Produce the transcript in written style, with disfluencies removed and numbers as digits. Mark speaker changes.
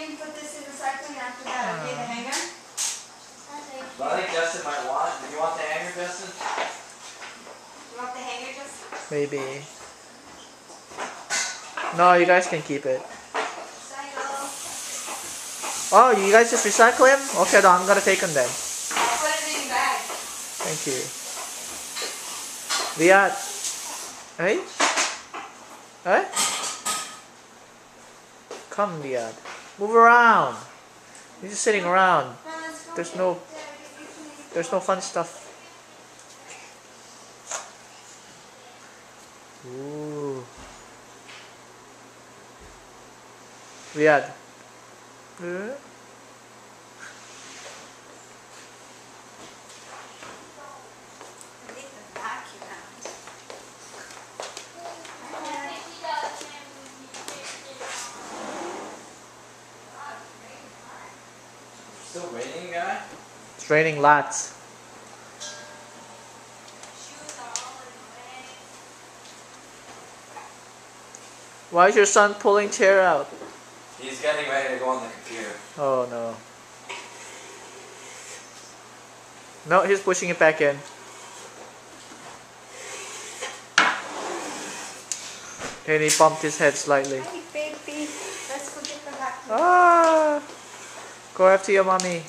Speaker 1: can put this in recycling after that. Okay, the hanger?
Speaker 2: Well, I think Justin might want it. Do you want the hanger, Justin?
Speaker 1: You want the hanger, Justin?
Speaker 3: Maybe. No, you guys can keep it.
Speaker 1: Recycle.
Speaker 3: Oh, you guys just recycle him? Okay, no, I'm gonna take him then.
Speaker 1: I'll put it in your bag.
Speaker 3: Thank you. Riyadh. Hey? Hey? Come, Riyadh. Move around. You're just sitting around. There's no fun stuff. Ooh. Riyadh.
Speaker 2: Still raining, guy?
Speaker 3: It's raining lots. Why is your son pulling chair out?
Speaker 2: He's getting ready to go on the computer.
Speaker 3: Oh no. No, he's pushing it back in. And he bumped his head slightly.
Speaker 1: Hey, baby. Let's go get the vacuum.
Speaker 3: Ah! Go after your mommy.